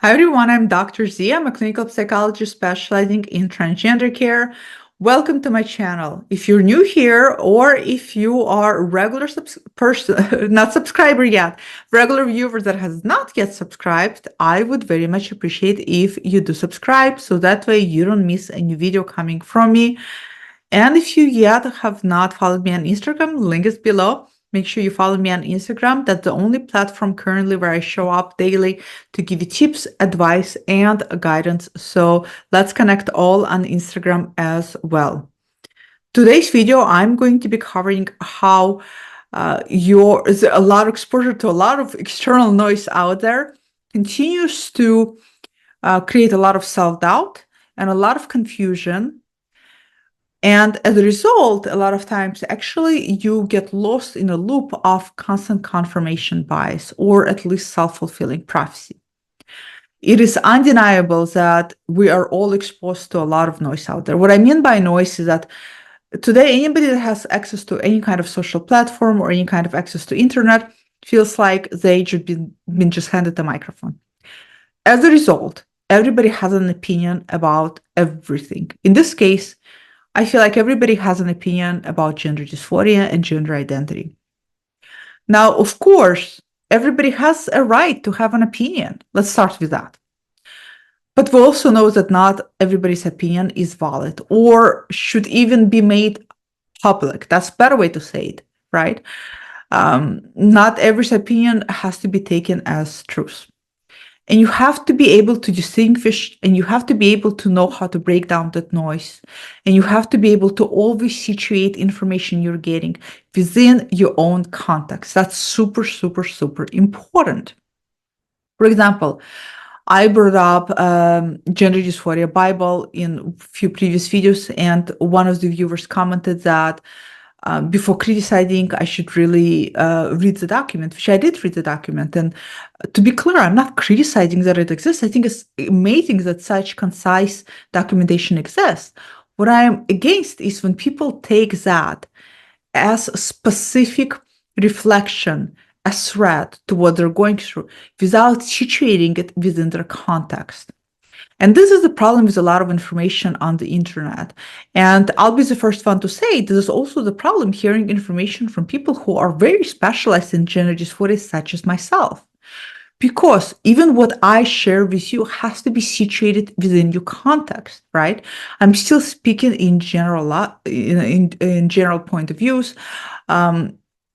Hi everyone, I'm Dr. Z. I'm a clinical psychologist specializing in transgender care. Welcome to my channel. If you're new here or if you are a regular person, not subscriber yet, regular viewer that has not yet subscribed, I would very much appreciate if you do subscribe so that way you don't miss any video coming from me. And if you yet have not followed me on Instagram, link is below. Make sure you follow me on Instagram. That's the only platform currently where I show up daily to give you tips, advice, and guidance. So let's connect all on Instagram as well. Today's video, I'm going to be covering how there's a lot of exposure to a lot of external noise out there continues to create a lot of self-doubt and a lot of confusion. And as a result, a lot of times, actually, you get lost in a loop of constant confirmation bias, or at least self-fulfilling prophecy. It is undeniable that we are all exposed to a lot of noise out there. What I mean by noise is that today, anybody that has access to any kind of social platform or any kind of access to internet feels like they should been just handed a microphone. As a result, everybody has an opinion about everything. In this case, I feel like everybody has an opinion about gender dysphoria and gender identity. Now, of course, everybody has a right to have an opinion. Let's start with that. But we also know that not everybody's opinion is valid or should even be made public. That's a better way to say it, right? Not every opinion has to be taken as truth. And you have to be able to distinguish, and you have to be able to know how to break down that noise. And you have to be able to always situate information you're getting within your own context. That's super, super, super important. For example, I brought up gender dysphoria Bible in a few previous videos, and one of the viewers commented that before criticizing, I should really read the document, which I did read the document. And to be clear, I'm not criticizing that it exists. I think it's amazing that such concise documentation exists. What I'm against is when people take that as a specific reflection, a threat to what they're going through, without situating it within their context. And this is the problem with a lot of information on the internet. And I'll be the first one to say this is also the problem hearing information from people who are very specialized in gender dysphoria, such as myself. Because even what I share with you has to be situated within your context, right? I'm still speaking in general, in general point of views.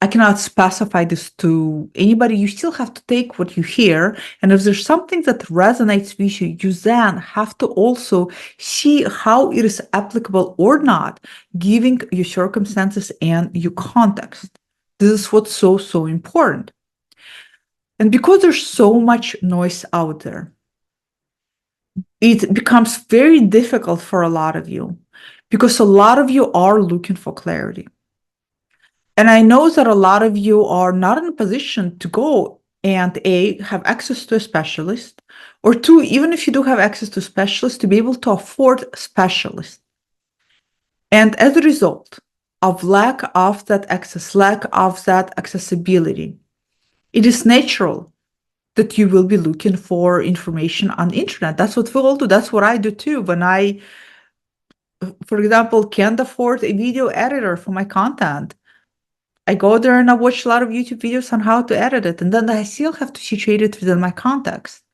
I cannot specify this to anybody. You still have to take what you hear. And if there's something that resonates with you, you then have to also see how it is applicable or not, giving your circumstances and your context. This is what's so, so important. And because there's so much noise out there, it becomes very difficult for a lot of you because a lot of you are looking for clarity. And I know that a lot of you are not in a position to go and have access to a specialist, or two, even if you do have access to specialists, to be able to afford specialists. And as a result of lack of that access, lack of that accessibility, it is natural that you will be looking for information on the internet. That's what we all do. That's what I do too. When I, for example, can't afford a video editor for my content, I go there and I watch a lot of YouTube videos on how to edit it, and then I still have to situate it within my context.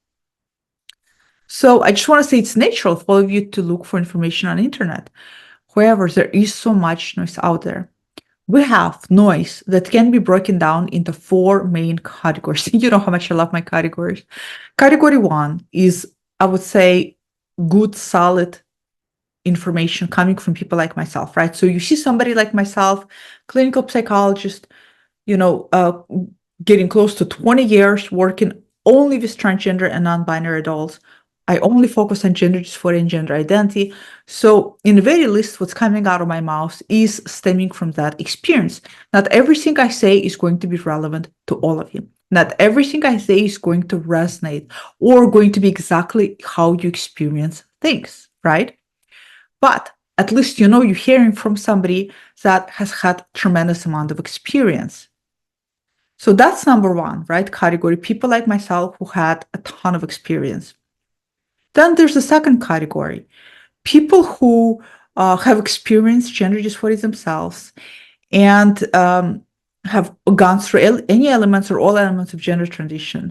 So I just want to say it's natural for all of you to look for information on the internet. However, there is so much noise out there. We have noise that can be broken down into 4 main categories. You know how much I love my categories. Category 1 is, I would say, good, solid information coming from people like myself, right? So you see somebody like myself, clinical psychologist, getting close to 20 years working only with transgender and non-binary adults. I only focus on gender dysphoria and gender identity. So in the very least, what's coming out of my mouth is stemming from that experience. Not everything I say is going to be relevant to all of you. Not everything I say is going to resonate or going to be exactly how you experience things, right? But at least you're hearing from somebody that has had tremendous amount of experience. So that's number 1, right? Category, people like myself who had a ton of experience. Then there's a second category, people who have experienced gender dysphoria themselves and have gone through any elements or all elements of gender transition.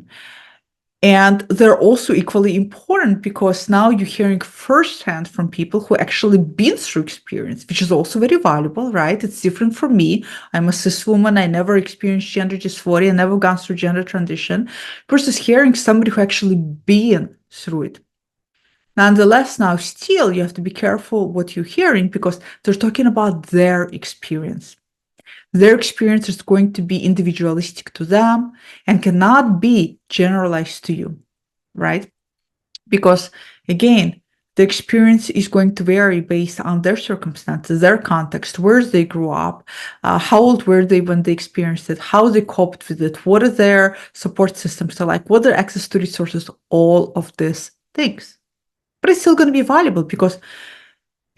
And they're also equally important because now you're hearing firsthand from people who actually been through experience, which is also very valuable, right? It's different from me. I'm a cis woman. I never experienced gender dysphoria, never gone through gender transition, versus hearing somebody who actually been through it. Nonetheless, now still you have to be careful what you're hearing because they're talking about their experience. Their experience is going to be individualistic to them and cannot be generalized to you, right? Because again, the experience is going to vary based on their circumstances, their context, where they grew up, how old were they when they experienced it, how they coped with it, what are their support systems like, what are their access to resources, all of these things. But it's still going to be valuable because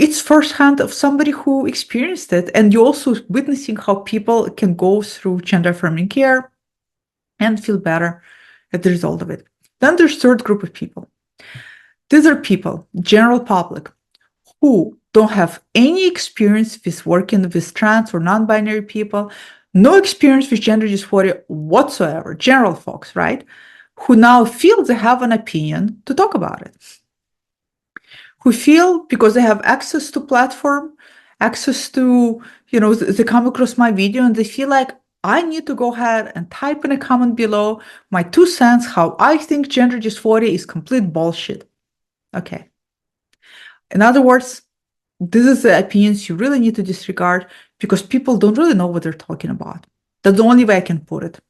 it's firsthand of somebody who experienced it. And you're also witnessing how people can go through gender affirming care and feel better at the result of it. Then there's third group of people. These are people, general public, who don't have any experience with working with trans or non-binary people, no experience with gender dysphoria whatsoever, general folks, right? Who now feel they have an opinion to talk about it. Who feel because they have access to platform, access to, they come across my video and they feel like I need to go ahead and type in a comment below my 2 cents how I think gender dysphoria is complete bullshit. Okay. In other words, this is the opinions you really need to disregard because people don't really know what they're talking about. That's the only way I can put it.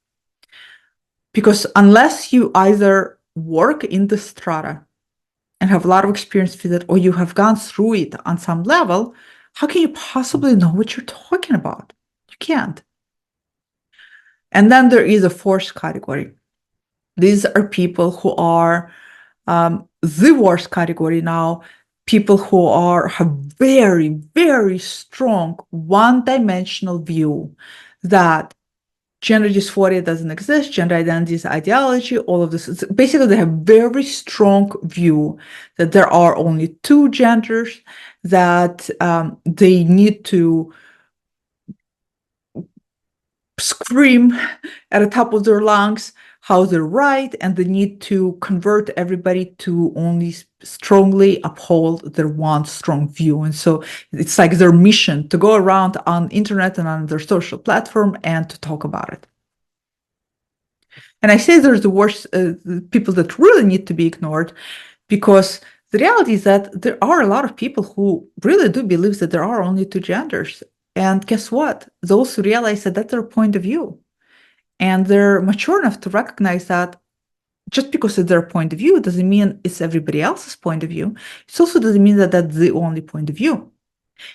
Because unless you either work in the strata and have a lot of experience with it, or you have gone through it on some level, how can you possibly know what you're talking about? You can't. And then there is a fourth category. These are people who are the worst category now, people who have very, very strong one-dimensional view that gender dysphoria doesn't exist, gender identity is ideology, all of this. Basically, they have very strong view that there are only 2 genders, that they need to scream at the top of their lungs how they're right, and they need to convert everybody to only strongly uphold their one strong view. And so it's like their mission to go around on internet and on their social platform and to talk about it. And I say there's the worst people that really need to be ignored, because the reality is that there are a lot of people who really do believe that there are only 2 genders. And guess what? Those who realize that that's their point of view. And they're mature enough to recognize that just because it's their point of view doesn't mean it's everybody else's point of view. It also doesn't mean that that's the only point of view.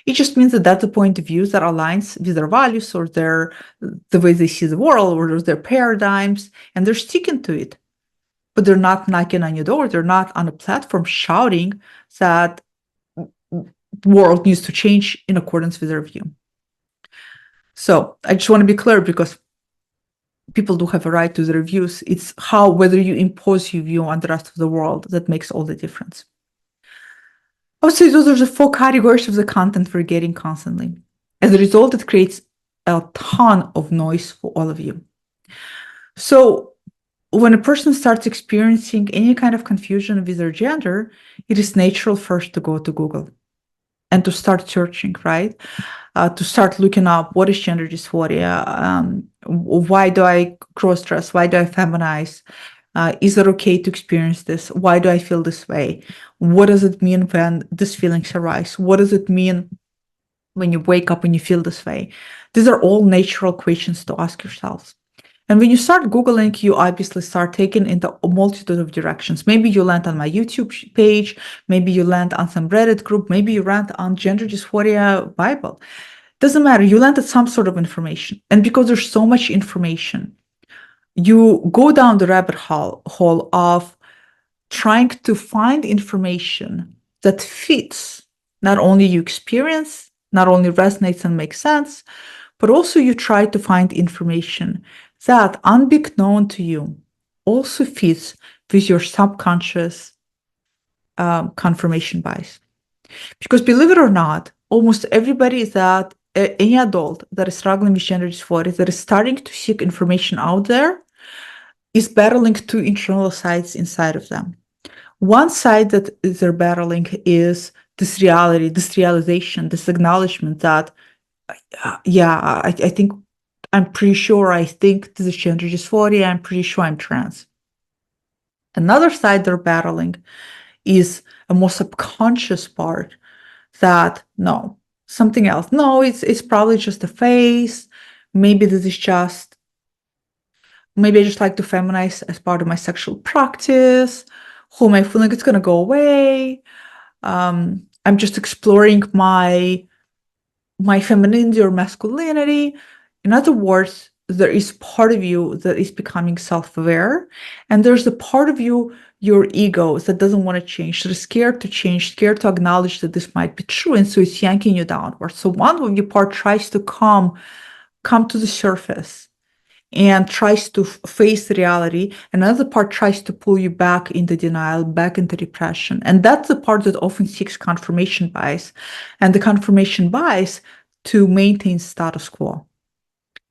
It just means that that's a point of view that aligns with their values or the way they see the world or their paradigms, and they're sticking to it. But they're not knocking on your door. They're not on a platform shouting that the world needs to change in accordance with their view. So I just want to be clear, because people do have a right to their views. It's whether you impose your view on the rest of the world that makes all the difference. I would say those are the 4 categories of the content we're getting constantly. As a result, it creates a ton of noise for all of you. So when a person starts experiencing any kind of confusion with their gender, it is natural first to go to Google and to start searching, right? To start looking up what is gender dysphoria, why do I cross-dress, why do I feminize, is it okay to experience this, why do I feel this way, what does it mean when these feelings arise, what does it mean when you wake up and you feel this way. These are all natural questions to ask yourselves. And when you start Googling, you obviously start taking into a multitude of directions. Maybe you land on my YouTube page, maybe you land on some Reddit group, maybe you land on Gender Dysphoria Bible. Doesn't matter, you land at some sort of information. And because there's so much information, you go down the rabbit hole of trying to find information that fits not only your experience, not only resonates and makes sense, but also you try to find information that, unbeknown to you, also fits with your subconscious confirmation bias. Because believe it or not, almost everybody that any adult that is struggling with gender dysphoria, that is starting to seek information out there, is battling two internal sides inside of them. One side that they're battling is this reality, this realization, this acknowledgement that, I think, I'm pretty sure I think this is gender dysphoria, I'm pretty sure I'm trans. Another side they're battling is a more subconscious part that no, something else. No, it's probably just a phase. Maybe this is just, maybe I just like to feminize as part of my sexual practice. Who am I feeling it's gonna go away? I'm just exploring my femininity or masculinity. In other words, there is part of you that is becoming self-aware, and there's a part of you, your ego, that doesn't want to change, that is scared to change, scared to acknowledge that this might be true, and so it's yanking you downward. So one of your part tries to come to the surface and tries to face reality. Another part tries to pull you back into denial, back into depression. And that's the part that often seeks confirmation bias, and the confirmation bias to maintain status quo.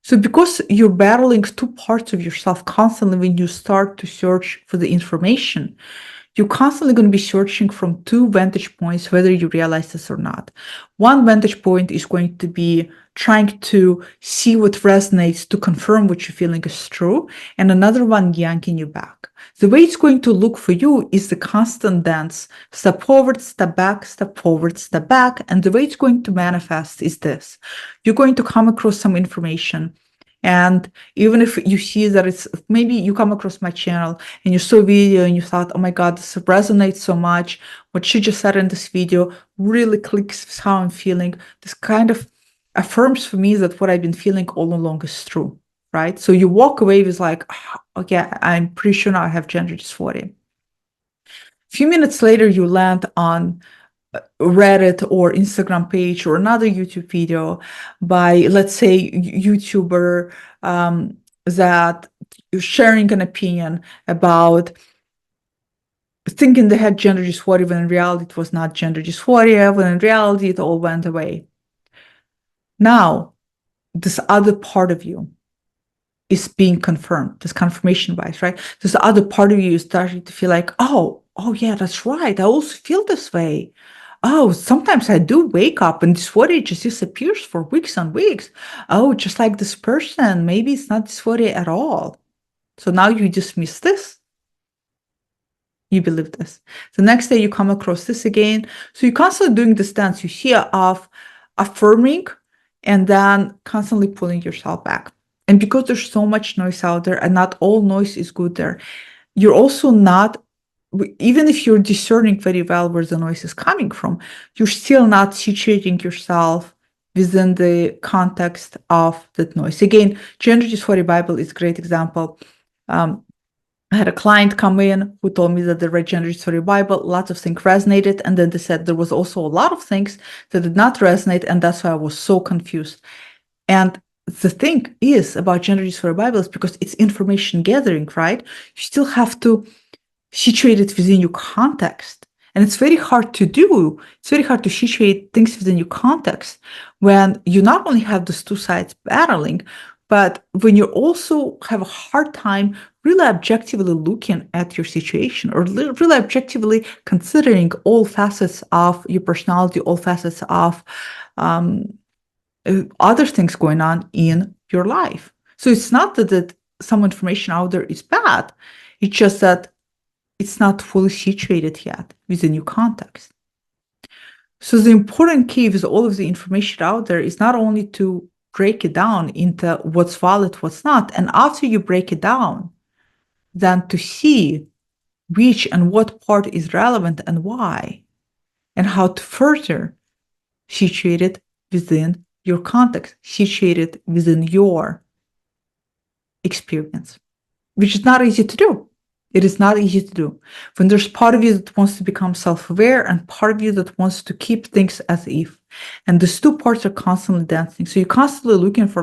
So because you're battling two parts of yourself constantly when you start to search for the information, you're constantly going to be searching from two vantage points, whether you realize this or not. One vantage point is going to be trying to see what resonates to confirm what you're feeling is true, and another one yanking you back. The way it's going to look for you is the constant dance, step forward, step back, step forward, step back. And the way it's going to manifest is this. You're going to come across some information, and even if you see that it's, maybe you come across my channel and you saw a video and you thought, oh my God, this resonates so much. What she just said in this video really clicks with how I'm feeling. This kind of affirms for me that what I've been feeling all along is true, right? So you walk away with like, oh, okay, I'm pretty sure now I have gender dysphoria. A few minutes later, you land on Reddit or Instagram page or another YouTube video by, let's say, YouTuber that sharing an opinion about thinking they had gender dysphoria when in reality it was not gender dysphoria, when in reality it all went away. Now, this other part of you is being confirmed, this confirmation bias, right? This other part of you is starting to feel like, oh yeah, that's right. I also feel this way. Oh, sometimes I do wake up and dysphoria just disappears for weeks and weeks. Oh, just like this person, maybe it's not dysphoria at all. So now you dismiss this. You believe this. The next day you come across this again. So you're constantly doing this dance. You see of affirming and then constantly pulling yourself back. And because there's so much noise out there, and not all noise is good there, you're also not, even if you're discerning very well where the noise is coming from, you're still not situating yourself within the context of that noise. Again, Gender Dysphoria Bible is a great example. I had a client come in who told me that they read Gender Dysphoria Bible, lots of things resonated, and then they said there was also a lot of things that did not resonate, and that's why I was so confused. And the thing is about Gender Dysphoria Bible is because it's information gathering, right? You still have to situate it within your context. And it's very hard to do. It's very hard to situate things within your context when you not only have those two sides battling, but when you also have a hard time really objectively looking at your situation, or really objectively considering all facets of your personality, all facets of other things going on in your life. So it's not that some information out there is bad. It's just that it's not fully situated yet within your context. So the important key with all of the information out there is not only to break it down into what's valid, what's not, and after you break it down, then to see which and what part is relevant and why, and how to further situate it within your context, situate it within your experience, which is not easy to do. It is not easy to do. When there's part of you that wants to become self-aware and part of you that wants to keep things as if. And these two parts are constantly dancing. So you're constantly looking for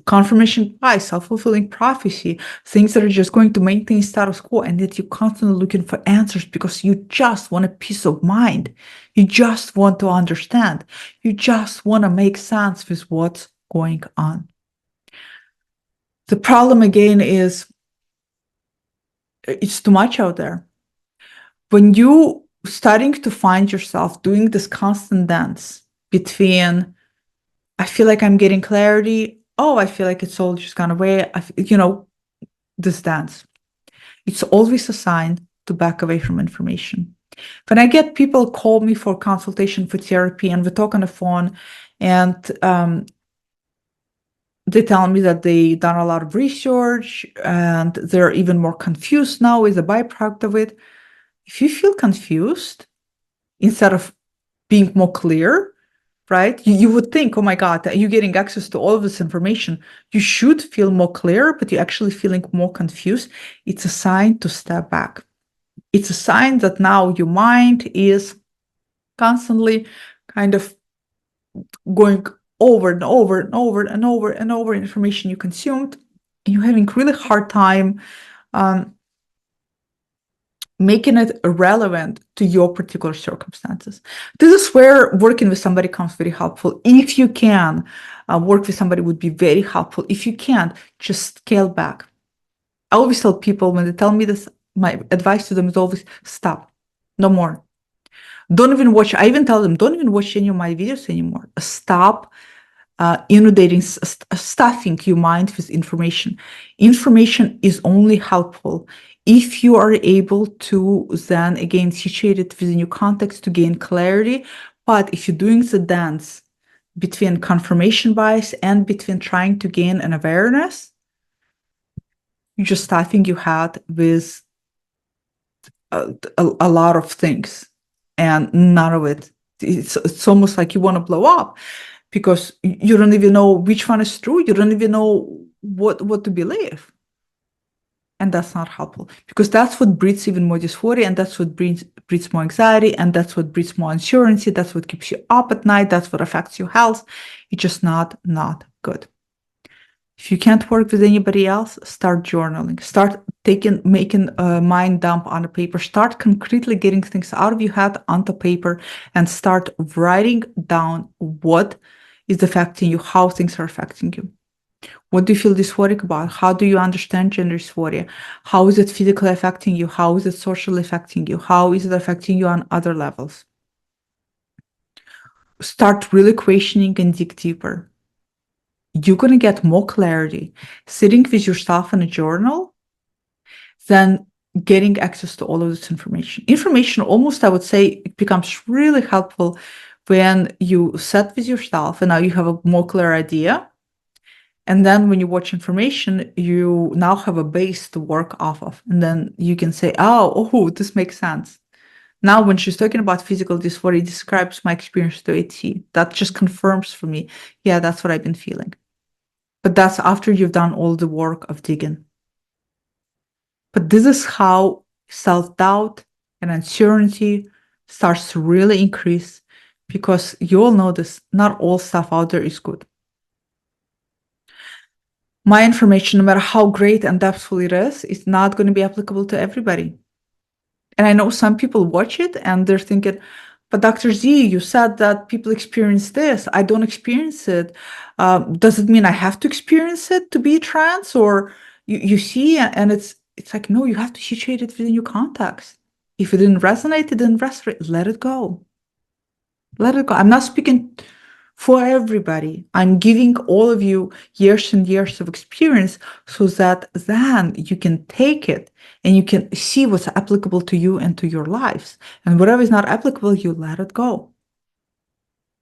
confirmation bias, self-fulfilling prophecy, things that are just going to maintain status quo. And yet you're constantly looking for answers because you just want a peace of mind. You just want to understand. You just want to make sense with what's going on. The problem again is it's too much out there. When you starting to find yourself doing this constant dance between, I feel like I'm getting clarity, oh, I feel like it's all just gone away, this dance, it's always a sign to back away from information. When I get people call me for consultation for therapy and we talk on the phone and they tell me that they've done a lot of research and they're even more confused now as a byproduct of it. If you feel confused, instead of being more clear, right? You would think, oh my God, you're getting access to all of this information. You should feel more clear, but you're actually feeling more confused. It's a sign to step back. It's a sign that now your mind is constantly kind of going over and over and over and over and over information you consumed. And you're having really hard time making it relevant to your particular circumstances. This is where working with somebody becomes very helpful. If you can, work with somebody would be very helpful. If you can't, just scale back. I always tell people when they tell me this, my advice to them is always stop, no more. Don't even watch. I even tell them, don't even watch any of my videos anymore. Stop inundating, stuffing your mind with information. Information is only helpful if you are able to then again situate it within your context to gain clarity. But if you're doing the dance between confirmation bias and between trying to gain an awareness, you're just stuffing your head with a lot of things and none of it. It's almost like you want to blow up because you don't even know which one is true. You don't even know what to believe. And that's not helpful because that's what breeds even more dysphoria, and that's what breeds more anxiety, and that's what breeds more uncertainty. That's what keeps you up at night. That's what affects your health. It's just not good. If you can't work with anybody else, start journaling. Start making a mind dump on a paper. Start concretely getting things out of your head onto paper and start writing down what is affecting you, how things are affecting you. What do you feel dysphoric about? How do you understand gender dysphoria? How is it physically affecting you? How is it socially affecting you? How is it affecting you on other levels? Start really questioning and dig deeper. You're going to get more clarity sitting with yourself in a journal than getting access to all of this information. Information almost, I would say, it becomes really helpful when you sit with yourself and now you have a more clear idea. And then when you watch information, you now have a base to work off of. And then you can say, oh, this makes sense. Now, when she's talking about physical dysphoria, it describes my experience to a T. That just confirms for me, yeah, that's what I've been feeling. But that's after you've done all the work of digging. But this is how self-doubt and uncertainty starts to really increase because you all know this, not all stuff out there is good. My information, no matter how great and depthful it is not going to be applicable to everybody. And I know some people watch it and they're thinking, but Dr. Z, you said that people experience this. I don't experience it. Does it mean I have to experience it to be trans? Or you see, and it's like, no, you have to situate it within your context. If it didn't resonate, it didn't resonate. Let it go. Let it go. I'm not speaking for everybody. I'm giving all of you years and years of experience so that then you can take it and you can see what's applicable to you and to your lives. And whatever is not applicable, you let it go.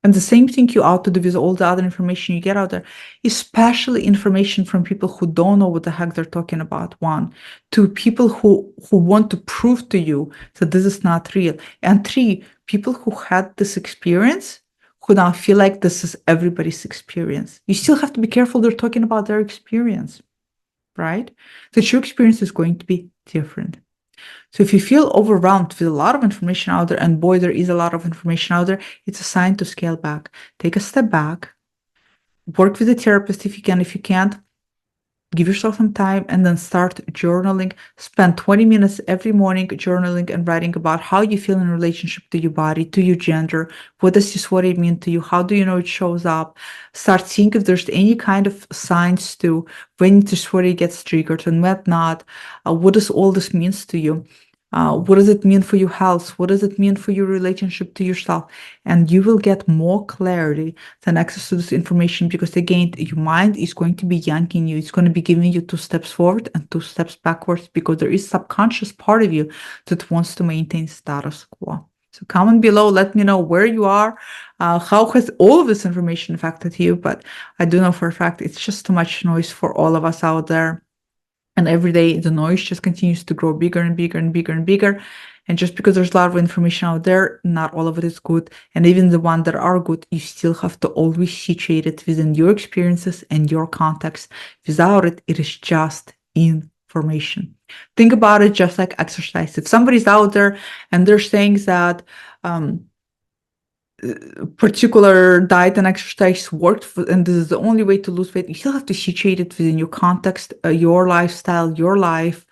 And the same thing you ought to do with all the other information you get out there, especially information from people who don't know what the heck they're talking about. One, two, people who want to prove to you that this is not real. And three, people who had this experience who now feel like this is everybody's experience. You still have to be careful they're talking about their experience, right? The true experience is going to be different. So if you feel overwhelmed with a lot of information out there, and boy, there is a lot of information out there, it's a sign to scale back. Take a step back, work with a therapist if you can. If you can't, give yourself some time and then start journaling. Spend 20 minutes every morning journaling and writing about how you feel in relationship to your body, to your gender. What does dysphoria mean to you? How do you know it shows up? Start seeing if there's any kind of signs to when dysphoria gets triggered and what not. What does all this means to you? What does it mean for your health? What does it mean for your relationship to yourself? And you will get more clarity than access to this information, because again, your mind is going to be yanking you. It's going to be giving you 2 steps forward and 2 steps backwards, because there is subconscious part of you that wants to maintain status quo. So comment below, let me know where you are. How has all of this information affected you? But I do know for a fact it's just too much noise for all of us out there. And every day the noise just continues to grow bigger and bigger and bigger and bigger. And just because there's a lot of information out there, not all of it is good. And even the ones that are good, you still have to always situate it within your experiences and your context. Without it, it is just information. Think about it just like exercise. If somebody's out there and they're saying that particular diet and exercise worked and this is the only way to lose weight, you still have to situate it within your context, your lifestyle, your life,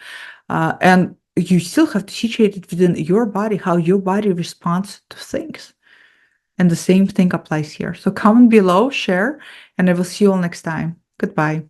and you still have to situate it within your body, how your body responds to things. And the same thing applies here. So comment below, share, and I will see you all next time. Goodbye.